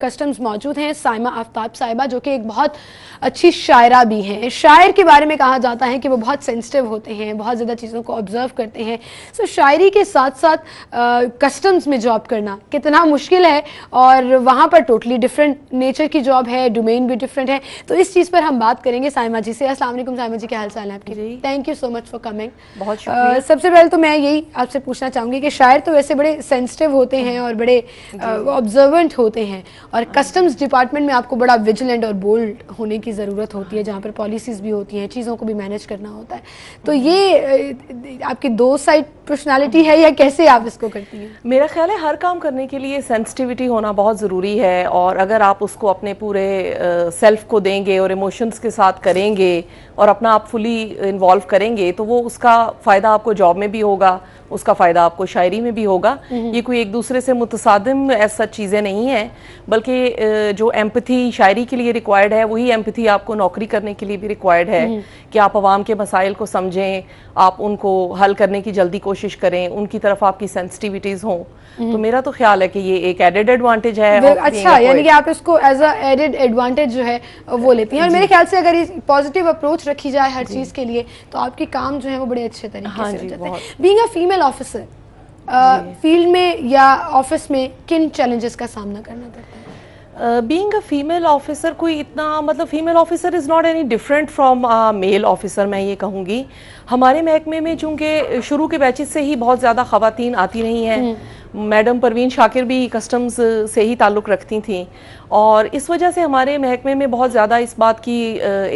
Customs मौजूद हैं साइमा आफ्ताब साहिबा, जो कि एक बहुत अच्छी शायरा भी हैं। शायर के बारे में कहा जाता है कि वो बहुत सेंसिटिव होते हैं, बहुत ज़्यादा चीज़ों को ऑब्जर्व करते हैं। सो शायरी के साथ साथ कस्टम्स में जॉब करना कितना मुश्किल है, और वहाँ पर टोटली डिफरेंट नेचर की जॉब है, डोमेन भी डिफरेंट है। तो इस चीज़ पर हम बात करेंगे साइमा जी से। अस्सलाम वालेकुम साइमा जी, क्या हाल चाल है आपके? Thank you so much for coming. बहुत शुक्रिया। सबसे पहले तो मैं यही आपसे पूछना चाहूँगी कि शायर तो वैसे बड़े सेंसिटिव होते हैं और बड़े ऑब्जर्वेंट होते हैं, और कस्टम्स डिपार्टमेंट में आपको बड़ा विजिलेंट और बोल्ड होने की ज़रूरत होती है, जहाँ पर पॉलिसीज़ भी होती हैं, चीज़ों को भी मैनेज करना होता है। तो ये आपकी दो साइड पर्सनालिटी है या कैसे आप इसको करती हैं? मेरा ख्याल है हर काम करने के लिए सेंसिटिविटी होना बहुत ज़रूरी है, और अगर आप उसको अपने पूरे सेल्फ को देंगे और इमोशंस के साथ करेंगे और अपना आप फुली इन्वॉल्व करेंगे तो वो उसका फ़ायदा आपको जॉब में भी होगा, उसका फ़ायदा आपको शायरी में भी होगा। ये कोई एक दूसरे से मुतसादिम ऐसा चीज़ें नहीं हैं, बल्कि जो एम्पथी शायरी के लिए रिक्वायर्ड है वही एम्पथी आपको नौकरी करने के लिए भी रिक्वायर्ड है कि आप आवाम के मसाइल को समझें, आप उनको हल करने की जल्दी कोशिश करें, उनकी तरफ आपकी सेंसिटिविटीज़ हों। तो मेरा तो ख्याल है कि ये एक एडेड एडवांटेज है। अच्छा, यानी कि आप इसको एज अ एडेड एडवांटेज जो है वो लेती हैं, और मेरे ख्याल से अगर इस पॉजिटिव अप्रोच रखी जाए हर चीज़ के लिए तो आपके काम जो है वो बड़े अच्छे तरीके से हो जाते हैं। Being a female officer, field में या ऑफिस में किन चैलेंजेस का सामना करना पड़ता है? बीइंग अ फीमेल ऑफिसर कोई इतना, मतलब female officer is not any different from male officer, मैं ये कहूँगी। हमारे महकमे में चूँकि शुरू के बैचेस से ही बहुत ज़्यादा ख़वातीन आती रही हैं, मैडम परवीन शाकिर भी कस्टम्स से ही ताल्लुक़ रखती थीं, और इस वजह से हमारे महकमे में बहुत ज़्यादा इस बात की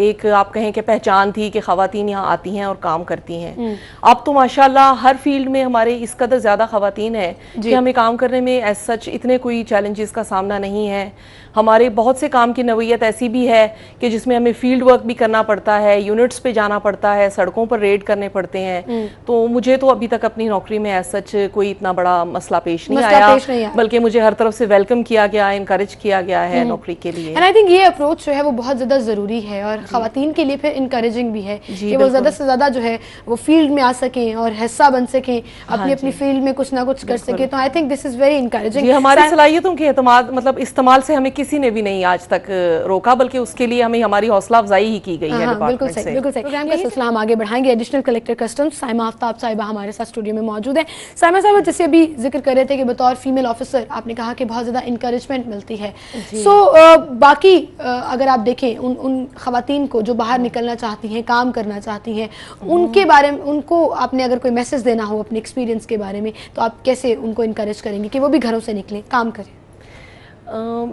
एक आप कहें कि पहचान थी कि ख़वातीन यहाँ आती हैं और काम करती हैं। अब तो माशाल्लाह हर फील्ड में हमारे इस कदर ज़्यादा ख़वातीन हैं कि हमें काम करने में एज सच इतने कोई चैलेंजेस का सामना नहीं है। हमारे बहुत से काम की नौइयत ऐसी भी है कि जिसमें हमें फील्ड वर्क भी करना पड़ता है, यूनिट्स पे जाना पड़ता है, सड़कों पर रेड करने पड़ते हैं। तो मुझे तो अभी तक अपनी नौकरी में एज सच कोई इतना बड़ा मसला पेश नहीं आया, बल्कि मुझे हर तरफ से वेलकम किया गया, इनकरेज किया गया है नौकरी के लिए। एंड आई थिंक ये अप्रोच जो है वो बहुत ज़्यादा ज़रूरी है, और ख़वातीन के लिए फिर इनकरेजिंग भी है कि वो ज़्यादा से ज़्यादा जो है वो फील्ड में आ सकें और हिस्सा बन सकें, अपनी अपनी फील्ड में कुछ ना कुछ कर सकें। तो I think this is very encouraging. हमारी सलाहियतों के मतलब इस्तेमाल से हमें किसी ने भी नहीं आज तक रोका, बल्कि उसके लिए हमें हमारी हौसला अफजाई ही की गई है बिल्कुल सही, बिल्कुल सही। प्रोग्राम का सिलसिला हम आगे बढ़ाएंगे। Additional collector customs Saima Aftab साहिबा हमारे साथ स्टूडियो में मौजूद है। साइमा साहिबा, जैसे अभी जिक्र कर रहे थे कि बतौर फीमेल ऑफिसर आपने कहा कि बहुत ज़्यादा इंकरेजमेंट मिलती है। सो बाकी अगर आप देखें उन ख़वातीन को जो बाहर निकलना चाहती हैं, काम करना चाहती हैं, उनके बारे में उनको आपने अगर कोई मैसेज देना हो अपने एक्सपीरियंस के बारे में, तो आप कैसे उनको इनकरेज करेंगे कि वो भी घरों से निकलें, काम करें?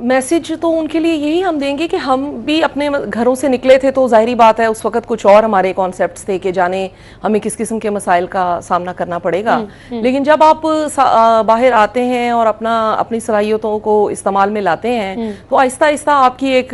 मैसेज तो उनके लिए यही हम देंगे कि हम भी अपने घरों से निकले थे, तो जाहिर बात है उस वक्त कुछ और हमारे कॉन्सेप्ट्स थे कि जाने हमें किस किस्म के मसाइल का सामना करना पड़ेगा। लेकिन जब आप बाहर आते हैं और अपनी सलाहियतों को इस्तेमाल में लाते हैं तो आहिस्ता आहिस्ता आपकी एक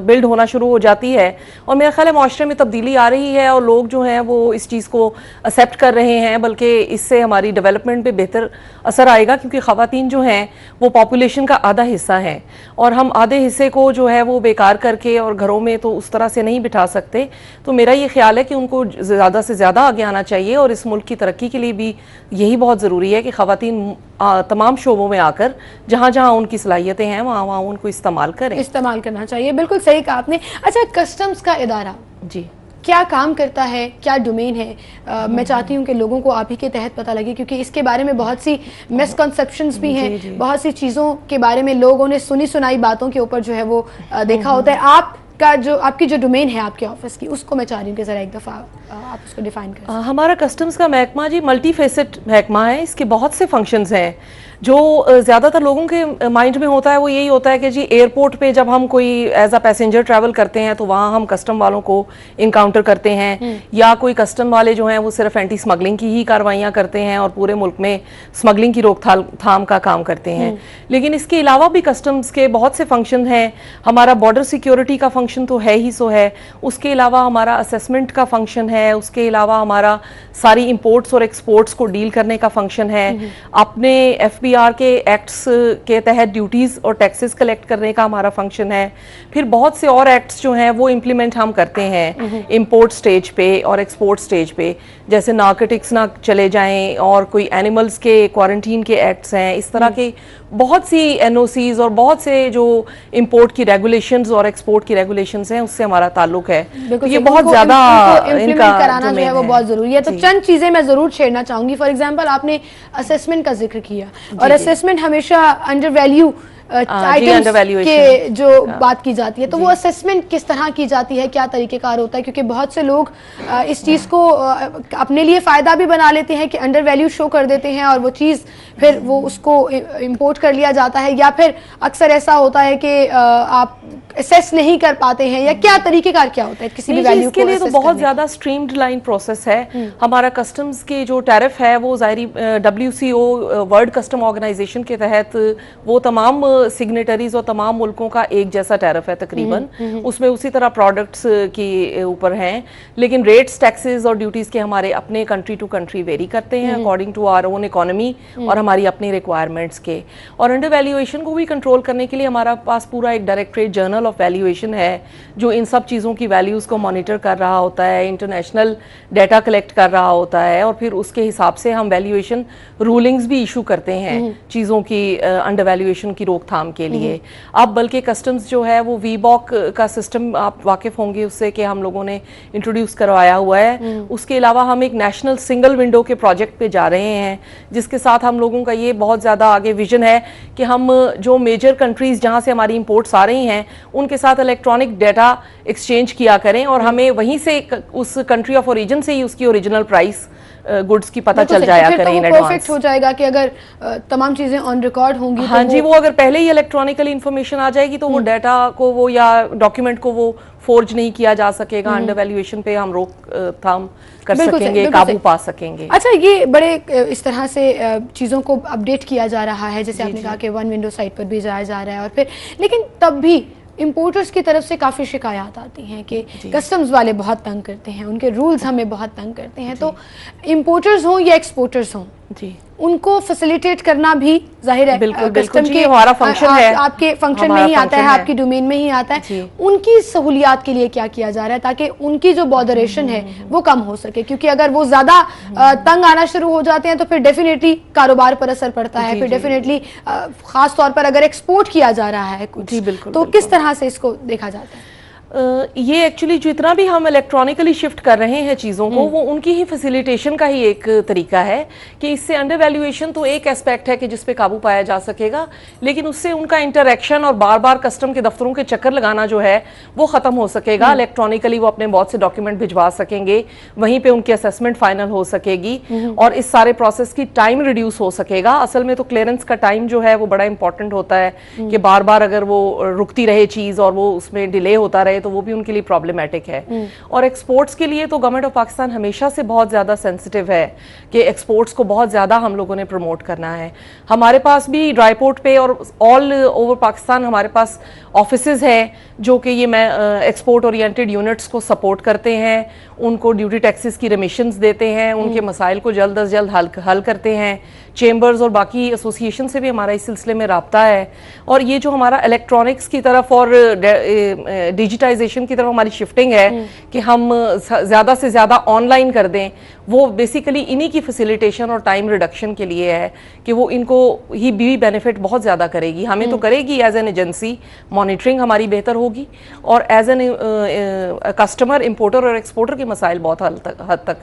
बिल्ड होना शुरू हो जाती है, और मेरा ख्याल है माशरे में तब्दीली आ रही है और लोग जो हैं वो इस चीज़ को एक्सेप्ट कर रहे हैं, बल्कि इससे हमारी डेवलपमेंट पे बेहतर असर आएगा, क्योंकि ख़वातीन जो हैं वो पॉपुलेशन का आधा हिस्सा है, और हम आधे हिस्से को जो है वो बेकार करके और घरों में तो उस तरह से नहीं बिठा सकते। तो मेरा ये ख्याल है कि उनको ज़्यादा से ज़्यादा आगे आना चाहिए, और इस मुल्क की तरक्की के लिए भी यही बहुत ज़रूरी है कि ख़वातीन तमाम शोबों में आकर जहाँ जहाँ उनकी सलाहियतें हैं वहाँ वहाँ उनको इस्तेमाल करना चाहिए। बिल्कुल सही कहा आपने। अच्छा, कस्टम्स का इदारा जी क्या काम करता है, क्या डोमेन है? मैं चाहती हूँ कि लोगों को आप ही के तहत पता लगे, क्योंकि इसके बारे में बहुत सी मिसकंसेप्शंस भी हैं, बहुत सी चीज़ों के बारे में लोगों ने सुनी सुनाई बातों के ऊपर जो है वो देखा होता है। आपकी जो डोमेन है आपके ऑफिस की, उसको मैं चाह रही हूँ कि ज़रा एक दफ़ा आप उसको डिफाइन करें। हमारा कस्टम्स का महकमा जी मल्टी फेसेट महकमा है, इसके बहुत से फंक्शंस हैं। जो ज़्यादातर लोगों के माइंड में होता है वो यही होता है कि जी एयरपोर्ट पे जब हम कोई एज अ पैसेंजर ट्रैवल करते हैं तो वहाँ हम कस्टम वालों को इनकाउंटर करते हैं, या कोई कस्टम वाले जो हैं वो सिर्फ एंटी स्मगलिंग की ही कार्रवाइयाँ करते हैं और पूरे मुल्क में स्मगलिंग की रोकथाम का काम करते हैं। लेकिन इसके अलावा भी कस्टम्स के बहुत से फंक्शन हैं। हमारा बॉर्डर सिक्योरिटी का फंक्शन तो है ही सो है, उसके अलावा हमारा असेसमेंट का फंक्शन है, है, उसके अलावा हमारा सारी इंपोर्ट्स और एक्सपोर्ट्स को डील करने का फंक्शन है, अपने FBR के एक्ट्स के तहत ड्यूटीज़ और टैक्सेस कलेक्ट करने का हमारा फंक्शन है। फिर बहुत से और एक्ट्स जो हैं वो इम्प्लीमेंट हम करते हैं इंपोर्ट स्टेज पे और एक्सपोर्ट स्टेज पे, जैसे नार्कोटिक्स ना चले जाएं और कोई एनिमल्स के क्वारंटीन के एक्ट्स हैं, इस तरह के बहुत सी NOCs और बहुत से जो इंपोर्ट की रेगुलेशंस और एक्सपोर्ट की रेगुलेशंस हैं उससे हमारा ताल्लुक है। तो ये बहुत ज्यादा इनका कराना जो है वो बहुत जरूरी है। तो चंद चीजें मैं जरूर छेड़ना चाहूंगी। फॉर एग्जांपल आपने असेसमेंट का जिक्र किया और असेसमेंट हमेशा अंडर वैल्यू आइटम्स के जो बात की जाती है, तो वो असेसमेंट किस तरह की जाती है, क्या तरीकेकार होता है? क्योंकि बहुत से लोग इस चीज़ को अपने लिए फ़ायदा भी बना लेते हैं कि अंडर वैल्यू शो कर देते हैं और वो चीज़ फिर वो उसको इंपोर्ट कर लिया जाता है, या फिर अक्सर ऐसा होता है कि आप असेस नहीं कर पाते हैं, या क्या तरीकेकार क्या होता है किसी भी वैल्यू के लिए? तो बहुत ज़्यादा स्ट्रीम्ड लाइन प्रोसेस है। हमारा कस्टम्स के जो टैरिफ है वो ज़ाहिरी WCO वर्ल्ड कस्टम ऑर्गेनाइजेशन के तहत वो तमाम सिग्नेटरीज और तमाम मुल्कों का एक जैसा टैरिफ है तकरीबन, उसमें उसी तरह प्रोडक्ट्स के ऊपर हैं, लेकिन रेट्स, टैक्सेस और ड्यूटीज के हमारे अपने कंट्री टू कंट्री वेरी करते हैं according to our own economy और हमारी अपनी रिक्वायरमेंट्स के। और अंडर वैल्यूएशन को भी कंट्रोल करने के लिए हमारा पास पूरा एक डायरेक्टरेट जर्नल ऑफ वैल्यूएशन है जो इन सब चीज़ों की वैल्यूज़ को मॉनिटर कर रहा होता है, इंटरनेशनल डाटा कलेक्ट कर रहा होता है, और फिर उसके हिसाब से हम वैल्यूएशन रूलिंग्स भी इशू करते हैं चीज़ों की अंडर वैल्यूएशन की रोकथाम के लिए। अब बल्कि कस्टम्स जो है वो VBOC का सिस्टम आप वाकिफ होंगे उससे कि हम लोगों ने इंट्रोड्यूस करवाया हुआ है। उसके अलावा हम एक नेशनल सिंगल विंडो के प्रोजेक्ट पे जा रहे हैं जिसके साथ हम लोगों का ये बहुत ज़्यादा आगे विजन है कि हम जो मेजर कंट्रीज़ जहाँ से हमारी इंपोर्ट्स आ रही हैं उनके साथ इलेक्ट्रॉनिक डाटा एक्सचेंज किया करें और हमें वहीं से उस कंट्री ऑफ ओरिजिन से ही उसकी ओरिजिनल प्राइस गुड्स की पता चल जाया करें इन एडवांस। परफेक्ट हो जाएगा कि अगर तमाम चीजें ऑन रिकॉर्ड होंगी। हाँ जी, वो अगर पहले ही इलेक्ट्रॉनिकली इंफॉर्मेशन आ जाएगी तो वो डाटा को वो या डॉक्यूमेंट को वो फोर्ज नहीं किया जा सकेगा। अंडर वैल्यूएशन पे हम रोकथाम कर सकेंगे, काबू पा सकेंगे। अच्छा, ये बड़े इस तरह से चीज़ों को अपडेट किया जा रहा है, जैसे आपने कहा कि वन विंडो साइट पर भी जाया जा रहा है, और फिर लेकिन तब भी इंपोर्टर्स की तरफ से काफ़ी शिकायत आती हैं कि कस्टम्स वाले बहुत तंग करते हैं, उनके रूल्स हमें बहुत तंग करते हैं। तो इंपोर्टर्स हों या एक्सपोर्टर्स हों जी, उनको फैसिलिटेट करना भी जाहिर है कस्टम के हमारा फंक्शन है, आपके फंक्शन में ही आता है, आपकी डोमेन में ही आता है। उनकी सहूलियात के लिए क्या किया जा रहा है ताकि उनकी जो बॉर्डरेशन है वो कम हो सके? क्योंकि अगर वो ज्यादा तंग आना शुरू हो जाते हैं तो फिर डेफिनेटली कारोबार पर असर पड़ता है, फिर डेफिनेटली खास तौर पर अगर एक्सपोर्ट किया जा रहा है कुछ, तो किस तरह से इसको देखा जाता है? ये एक्चुअली जितना भी हम इलेक्ट्रॉनिकली शिफ्ट कर रहे हैं चीज़ों को, वो उनकी ही फैसिलिटेशन का ही एक तरीका है कि इससे अंडर वैल्यूएशन तो एक एस्पेक्ट है कि जिस पे काबू पाया जा सकेगा, लेकिन उससे उनका इंटरेक्शन और बार बार कस्टम के दफ्तरों के चक्कर लगाना जो है वो ख़त्म हो सकेगा। इलेक्ट्रॉनिकली वो अपने बहुत से डॉक्यूमेंट भिजवा सकेंगे, वहीं पर उनकी असेसमेंट फाइनल हो सकेगी और इस सारे प्रोसेस की टाइम रिड्यूस हो सकेगा। असल में तो क्लियरेंस का टाइम जो है वो बड़ा इंपॉर्टेंट होता है कि बार बार अगर वो रुकती रहे चीज़ और वो उसमें डिले होता रहे तो वो भी उनके लिए प्रॉब्लमेटिक है। और एक्सपोर्ट्स के लिए तो गवर्नमेंट ऑफ पाकिस्तान हमेशा से बहुत ज़्यादा सेंसिटिव है कि एक्सपोर्ट्स को बहुत ज़्यादा हम लोगों ने प्रमोट करना है। हमारे पास भी ड्राईपोर्ट पे और ऑल ओवर पाकिस्तान हमारे पास ऑफिसेज हैं जो कि ये एक्सपोर्ट ओरिएंटेड यूनिट्स को सपोर्ट करते हैं, उनको ड्यूटी टैक्सेस की रिमिशंस देते हैं, उनके मसाइल को जल्द अज जल्द हल करते हैं। चेंबर्स और बाकी एसोसिएशन से भी हमारा इस सिलसिले में राब्ता है। और ये जो हमारा इलेक्ट्रॉनिक्स की तरफ और डिजिटाइजेशन की तरफ हमारी शिफ्टिंग है कि हम ज़्यादा से ज़्यादा ऑनलाइन कर दें, वो बेसिकली इन्हीं की फैसिलिटेशन और टाइम रिडक्शन के लिए है कि वो इनको ही भी बेनिफिट बहुत ज़्यादा करेगी। हमें तो करेगी एज एन एजेंसी, मॉनिटरिंग हमारी बेहतर होगी और एज एन कस्टमर, इंपोर्टर और एक्सपोर्टर के मसाइल बहुत हद तक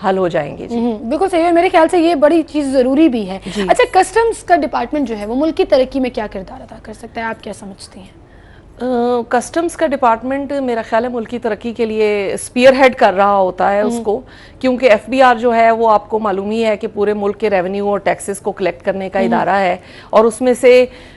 हल हो जाएंगे। जी बिल्कुल सही है, मेरे ख्याल से ये बड़ी चीज़ ज़रूरी भी है। अच्छा, कस्टम्स का डिपार्टमेंट जो है वो मुल्क की तरक्की में क्या किरदार अदा कर सकता है, आप क्या समझते हैं? कस्टम्स का डिपार्टमेंट मेरा ख्याल है मुल्क की तरक्की के लिए स्पीयर हेड कर रहा होता है उसको, क्योंकि FBR जो है वो आपको मालूम ही है कि पूरे मुल्क के रेवेन्यू और टैक्सेस को कलेक्ट करने का इदारा है और उसमें से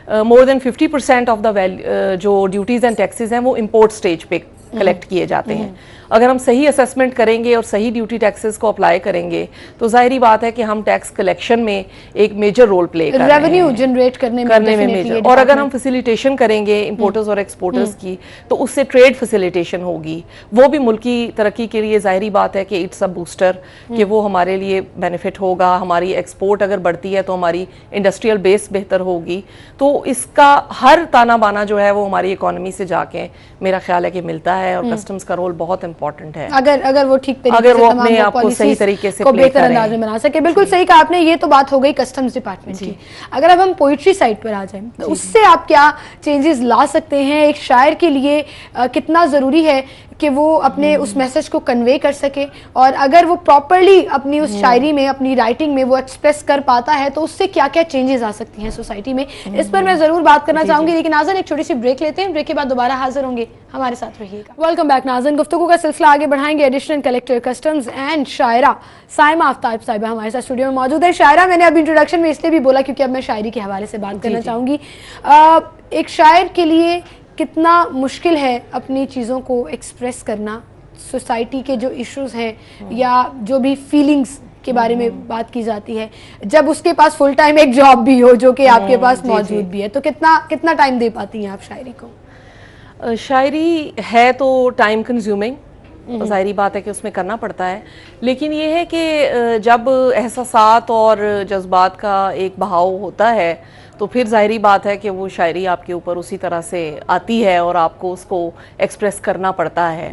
मोर देन 50% ऑफ द जो ड्यूटीज़ एंड टैक्सेस हैं वो इंपोर्ट स्टेज पे कलेक्ट किए जाते हैं। अगर हम सही असेसमेंट करेंगे और सही ड्यूटी टैक्सेस को अप्लाई करेंगे तो जाहिर बात है कि हम टैक्स कलेक्शन में एक मेजर रोल प्ले कर रहे हैं, रेवेन्यू जनरेट करने में मेजर। और अगर हम फैसिलिटेशन करेंगे इंपोर्टर्स और एक्सपोर्टर्स की तो उससे ट्रेड फैसिलिटेशन होगी, वो भी मुल्क की तरक्की के लिए जाहिर बात है कि इट्स अ बूस्टर, कि वो हमारे लिए बेनिफिट होगा। हमारी एक्सपोर्ट अगर बढ़ती है तो हमारी इंडस्ट्रियल बेस बेहतर होगी। तो इसका हर ताना बाना जो है वो हमारी इकोनॉमी से जाके मेरा ख्याल है कि मिलता है, और कस्टम्स का रोल बहुत इंपॉर्टेंट है अगर वो ठीक तरीके अगर से वो तमाम अपने आप को सही तरीके से को बेहतर अंदाज में बना सके। बिल्कुल सही कहा आपने, ये तो बात हो गई कस्टम्स डिपार्टमेंट की। अगर अब हम पोइट्री साइड पर आ जाएं तो उससे आप क्या चेंजेस ला सकते हैं? एक शायर के लिए कितना ज़रूरी है कि वो अपने उस मैसेज को कन्वे कर सके, और अगर वो प्रॉपरली अपनी उस शायरी में, अपनी राइटिंग में वो एक्सप्रेस कर पाता है तो उससे क्या क्या चेंजेस आ सकती हैं सोसाइटी में? इस पर मैं ज़रूर बात करना चाहूँगी, लेकिन नाज़न एक छोटी सी ब्रेक लेते हैं। ब्रेक के बाद दोबारा हाजिर होंगे, हमारे साथ रहिएगा। वेलकम बैक नाज़न, गुफ्तगू का सिलसिला आगे बढ़ाएंगे। एडिशनल कलेक्टर कस्टम्स एंड शायरा साइमा आफ्ताब साहिबा हमारे साथ स्टूडियो में मौजूद है। शायरा, मैंने अब इंट्रोडक्शन में इसलिए भी बोला क्योंकि अब मैं शायरी के हवाले से बात करना चाहूँगी। एक शायर के लिए कितना मुश्किल है अपनी चीज़ों को एक्सप्रेस करना, सोसाइटी के जो इश्यूज हैं या जो भी फीलिंग्स के बारे में बात की जाती है, जब उसके पास फुल टाइम एक जॉब भी हो जो कि आपके पास मौजूद भी है, तो कितना टाइम दे पाती हैं आप शायरी को? शायरी है तो टाइम कंज्यूमिंग, जाहिर बात है कि उसमें करना पड़ता है, लेकिन ये है कि जब एहसासात और जज्बात का एक बहाव होता है तो फिर जाहिर बात है कि वो शायरी आपके ऊपर उसी तरह से आती है और आपको उसको एक्सप्रेस करना पड़ता है।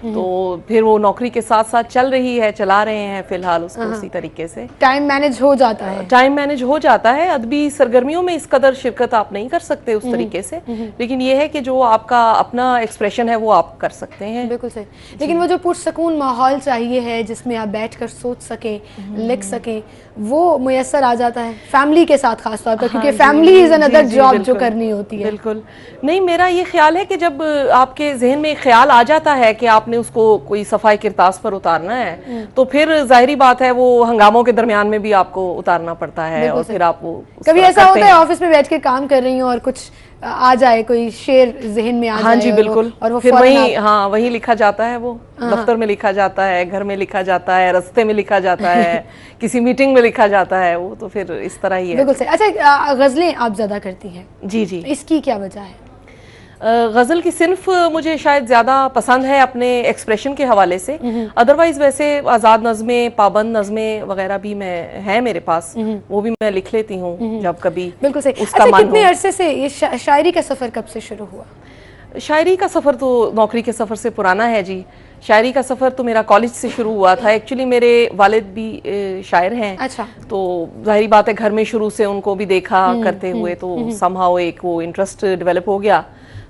तो फिर वो नौकरी के साथ साथ चल रही है, चला रहे हैं फिलहाल उसको उसी तरीके से। टाइम मैनेज हो जाता है, टाइम मैनेज हो जाता है। अदबी सरगर्मियों में इस कदर शिरकत आप नहीं कर सकते उस तरीके से, लेकिन ये है कि जो आपका अपना एक्सप्रेशन है वो आप कर सकते हैं। बिल्कुल सही, लेकिन वो जो पुरसकून माहौल चाहिए है जिसमें आप बैठकर सोच सकें, लिख सकें, वो मुयस्सर आ जाता है फैमिली के साथ खास तौर पर, क्योंकि फैमिली इज अनदर जॉब जो करनी होती है। बिल्कुल नहीं, मेरा ये ख्याल है कि जब आपके जहन में ख्याल आ जाता है कि आपने उसको कोई सफाई किरतास पर उतारना है तो फिर जाहिर बात है वो हंगामों के दरमियान में भी आपको उतारना पड़ता है, और फिर आप वो कभी ऐसा होता है ऑफिस में बैठ के काम कर रही हूँ और कुछ आ जाए, कोई शेर जहन में आ जाए, हाँ जी बिल्कुल, और वो फिर वही लिखा जाता है, वो दफ्तर में लिखा जाता है, घर में लिखा जाता है, रास्ते में लिखा जाता है, किसी मीटिंग में लिखा जाता है, वो तो फिर इस तरह ही है। बिल्कुल सही। अच्छा, गजलें आप ज्यादा करती हैं? जी जी। इसकी क्या वजह है? गज़ल की सिर्फ मुझे शायद ज़्यादा पसंद है अपने एक्सप्रेशन के हवाले से, अदरवाइज वैसे आज़ाद नज़में, पाबंद नज़में वगैरह भी मैं है मेरे पास, वो भी मैं लिख लेती हूँ जब कभी। बिल्कुल सही। उसका अच्छा, कितने अरसे से ये शायरी का सफ़र कब से शुरू हुआ? शायरी का सफ़र तो नौकरी के सफ़र से पुराना है जी। शायरी का सफ़र तो मेरा कॉलेज से शुरू हुआ था। एक्चुअली मेरे वालिद भी शायर हैं। अच्छा। तो जाहिर बात है घर में शुरू से उनको भी देखा करते हुए तो समहाउ एक वो इंटरेस्ट डेवलप हो गया।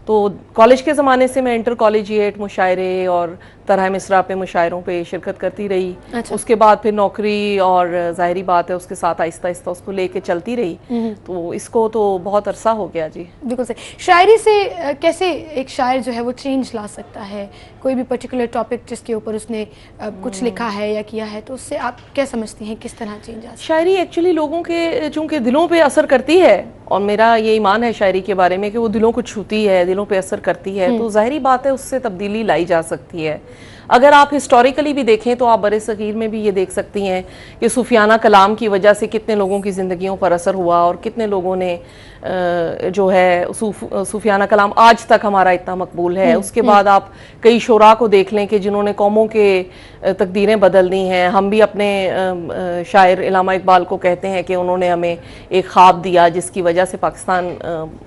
तो कॉलेज के ज़माने से मैं इंटर कॉलेजिएट मुशायरे और तरह मिसरा पे मुशायरों पे शिरकत करती रही। अच्छा। उसके बाद फिर नौकरी, और जाहिरी बात है उसके साथ आहिस्ता आहिस्ता उसको लेके चलती रही। तो इसको तो बहुत अरसा हो गया जी। बिल्कुल सही। शायरी से कैसे एक शायर जो है वो चेंज ला सकता है? कोई भी पर्टिकुलर टॉपिक जिसके ऊपर उसने कुछ लिखा है या किया है, तो उससे आप क्या समझती हैं किस तरह चेंज आ सकता है? शायरी एक्चुअली लोगों के चूँकि दिलों पे असर करती है, और मेरा ये ईमान है शायरी के बारे में कि वो दिलों को छूती है, दिलों पे असर करती है, तो जाहिरी बात है उससे तब्दीली लाई जा सकती है। अगर आप हिस्टोरिकली भी देखें तो आप बरे सगीर में भी ये देख सकती हैं कि सूफियाना कलाम की वजह से कितने लोगों की ज़िंदगियों पर असर हुआ, और कितने लोगों ने जो है सूफियाना कलाम आज तक हमारा इतना मकबूल है। उसके बाद आप कई शोरा को देख लें कि जिन्होंने कौमों के तकदीरें बदल दी हैं। हम भी अपने शायर इलामा इकबाल को कहते हैं कि उन्होंने हमें एक ख्वाब दिया जिसकी वजह से पाकिस्तान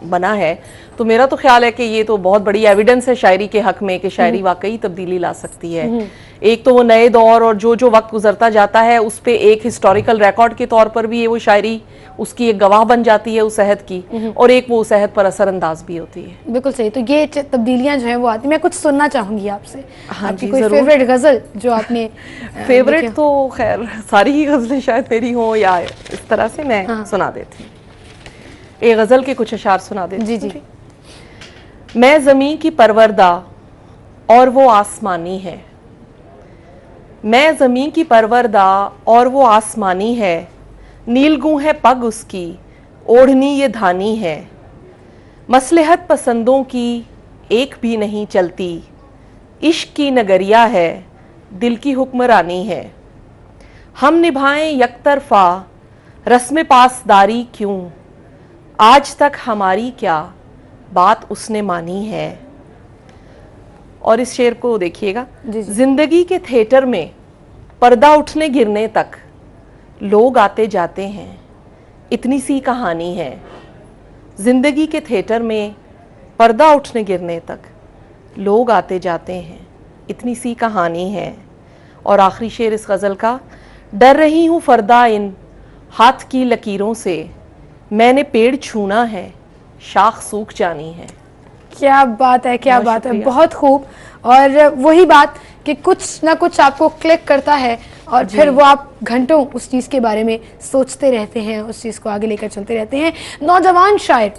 बना है। तो मेरा तो ख्याल है कि ये तो बहुत बड़ी एविडेंस है शायरी के हक में कि शायरी वाकई तब्दीली ला सकती है। एक तो वो नए दौर और जो वक्त गुजरता जाता है उस पे एक हिस्टोरिकल रिकॉर्ड के तौर पर भी ये वो शायरी उसकी एक गवाह बन जाती है उस अहद की, और एक वो उस अहद पर असरअंदाज भी होती है। बिल्कुल सही। तो ये तब्दीलियां जो हैं वो आती, मैं कुछ सुनना चाहूंगी आपसे। हाँ आपकी जी, कोई फेवरेट गजल जो आपने फेवरेट तो खैर सारी ही गजलें शायद मेरी हों, या इस तरह से मैं सुना देती हूँ। एक गजल के कुछ अशार सुना देती। जी जी। मैं ज़मीं की परवरदा और वो आसमानी है, मैं ज़मीं की परवरदा और वो आसमानी है, नीलगू है पग उसकी ओढ़नी ये धानी है, मसलहत पसंदों की एक भी नहीं चलती, इश्क की नगरिया है, दिल की हुक्मरानी है। हम निभाएं यकतरफा रस्म पासदारी क्यों, आज तक हमारी क्या बात उसने मानी है। और इस शेर को देखिएगा, जिंदगी के थिएटर में पर्दा उठने गिरने तक लोग आते जाते हैं, इतनी सी कहानी है। जिंदगी के थिएटर में पर्दा उठने गिरने तक लोग आते जाते हैं, इतनी सी कहानी है। और आखिरी शेर इस गज़ल का, डर रही हूँ फरदा इन हाथ की लकीरों से, मैंने पेड़ छूना है शाख सूख जानी है। क्या बात है, क्या बात है, बहुत खूब। और वही बात कि कुछ ना कुछ आपको क्लिक करता है और फिर वो आप घंटों उस चीज़ के बारे में सोचते रहते हैं, उस चीज़ को आगे लेकर चलते रहते हैं। नौजवान शायर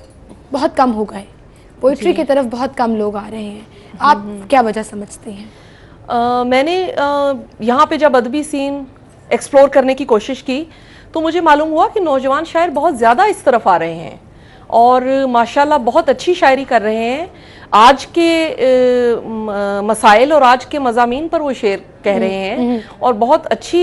बहुत कम हो गए, पोइट्री की तरफ बहुत कम लोग आ रहे हैं, आप क्या वजह समझते हैं? मैंने यहाँ पे जब अदबी सीन एक्सप्लोर करने की कोशिश की तो मुझे मालूम हुआ कि नौजवान शायर बहुत ज़्यादा इस तरफ आ रहे हैं और माशाल्लाह बहुत अच्छी शायरी कर रहे हैं। आज के मसाइल और आज के मज़ामीन पर वो शेर कह रहे हैं और बहुत अच्छी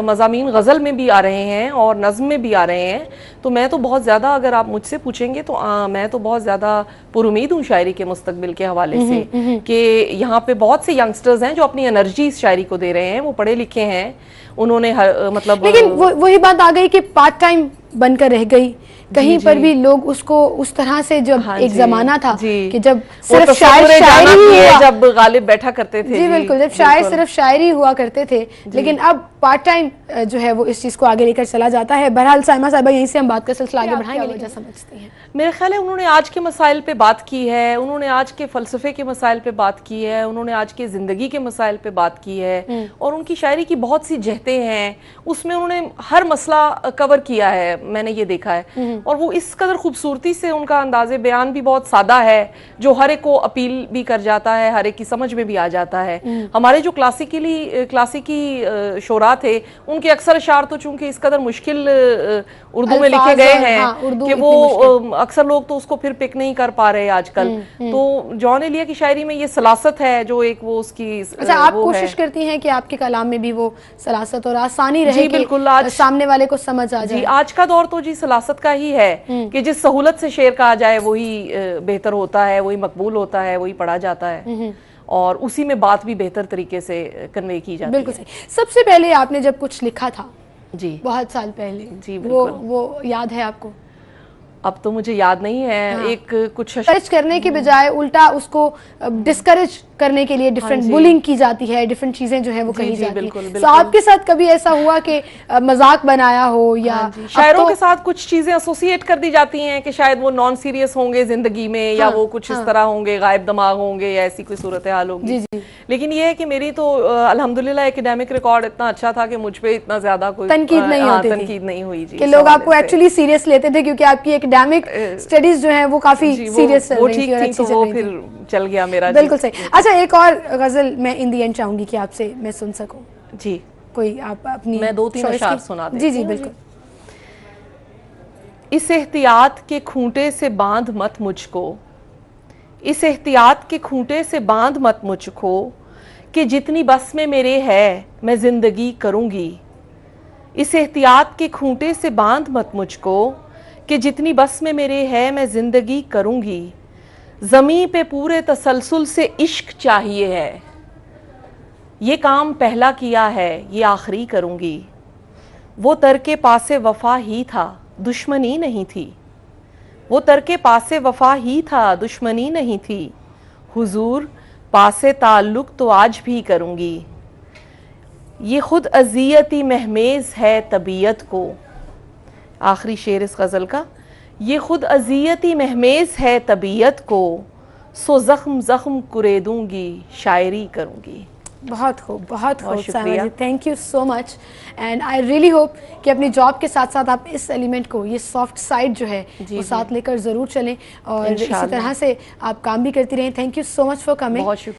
मज़ामीन गज़ल में भी आ रहे हैं और नज़्म में भी आ रहे हैं। तो मैं तो बहुत ज़्यादा, अगर आप मुझसे पूछेंगे तो मैं तो बहुत ज़्यादा पुरुमीद हूँ शायरी के मुस्तकबिल के हवाले से कि यहाँ पे बहुत से यंगस्टर्स हैं जो अपनी एनर्जी इस शायरी को दे रहे हैं। वो पढ़े लिखे हैं, उन्होंने मतलब, लेकिन वही बात आ गई कि पार्ट टाइम बनकर रह गई। कहीं पर भी लोग उसको उस तरह से, जब एक जमाना था कि जब सिर्फ शायरी हुआ, जब गालिब बैठा करते थे, जी बिल्कुल, जब शायर सिर्फ शायरी हुआ करते थे, लेकिन अब पार्ट टाइम जो है वो इस चीज को आगे लेकर चला जाता है। बहरहाल साइमा साहिबा, यहीं से हम बात का सिलसिला आगे बढ़ाएंगे। वजह समझती हैं? मेरे ख्याल है उन्होंने आज के मसाइल पे बात की है, उन्होंने आज के फ़लसफ़े के मसाइल पे बात की है, उन्होंने आज के ज़िंदगी के मसाइल पे बात की है और उनकी शायरी की बहुत सी जहतें हैं, उसमें उन्होंने हर मसला कवर किया है, मैंने ये देखा है। और वो इस कदर खूबसूरती से, उनका अंदाज़े बयान भी बहुत सादा है जो हर एक को अपील भी कर जाता है, हर एक की समझ में भी आ जाता है। हमारे जो क्लासिकी शोरा थे, उनके अक्सर अशार तो चूंकि इस कदर मुश्किल उर्दू में लिखे गए हैं कि वो अक्सर लोग तो उसको फिर पिक नहीं कर पा रहे आजकल। तो जॉन एलिया की शायरी में ये सलासत है जो एक वो उसकी, अच्छा, आप कोशिश करती हैं कि आपके कलाम में भी वो सलासत और आसानी रहे, बिल्कुल, आज सामने वाले को समझ आ जाए। आज का दौर तो जी सलासत का ही है कि जिस सहूलत से शेर कहा जाए वही बेहतर होता है, वही मकबूल होता है, वही पढ़ा जाता है और उसी में बात भी बेहतर तरीके से कन्वे की जाती है। बिल्कुल सही। सबसे पहले आपने जब कुछ लिखा था जी, बहुत साल पहले, जी, वो याद है आपको? अब तो मुझे याद नहीं है। हाँ। एक कुछ डिस्करेज करने के बजाय उल्टा उसको डिस्करेज करने के लिए डिफरेंट बुलिंग की जाती है, डिफरेंट चीजें जो है वो कही जाती है। तो आपके साथ कभी ऐसा हुआ कि मजाक बनाया हो या शायरों के साथ कुछ चीजें एसोसिएट कर दी जाती हैं कि शायद वो नॉन सीरियस होंगे जिंदगी में, या वो कुछ इस तरह होंगे, गायब दिमाग होंगे, या ऐसी कोई सूरत हाल होगी। लेकिन ये है कि मेरी तो अल्हम्दुलिल्लाह एकेडमिक रिकॉर्ड इतना अच्छा था कि मुझ पे इतना ज्यादा कोई तनकीद नहीं हुई जी, कि लोग आपको एक्चुअली सीरियस लेते थे, क्योंकि आपकी एकेडमिक स्टडीज जो है वो काफी सीरियस चल रही थी, तो वो फिर चल गया मेरा। बिल्कुल सही। अच्छा, एक और गजल मैं इन दी एंड चाहूंगी कि आपसे मैं सुन सकूं। जी, कोई आप अपनी, मैं 2-3 अशार सुना देती हूं। जी बिल्कुल। इस एहतियात के खूंटे से बांध मत मुझको, इस एहतियात के खूंटे से बांध मत मुझको, कि जितनी बस में मेरे है मैं जिंदगी करूंगी। इस एहतियात के खूंटे से बांध मत मुझको, कि जितनी बस में मेरे है मैं जिंदगी करूंगी। ज़मीं पे पूरे तसलसल से इश्क चाहिए है, ये काम पहला किया है ये आखिरी करूंगी। वो तरके पासे वफा ही था दुश्मनी नहीं थी, वो तरके पासे वफा ही था दुश्मनी नहीं थी। हुजूर पासे ताल्लुक तो आज भी करूंगी, ये खुद अजियती महमेज है तबीयत को। आखिरी शेर इस गज़ल का, ये खुद अजियती महमेज है तबीयत को, सो ज़ख्म ज़ख्म कुरेदूंगी शायरी करूंगी। बहुत खूब, बहुत खूब Saima ji, thank you so much. And I really hope कि अपनी जॉब के साथ साथ आप इस एलिमेंट को, ये सॉफ्ट साइड जो है वो साथ लेकर ज़रूर चलें और इसी तरह से आप काम भी करती रहें। Thank you so much for coming.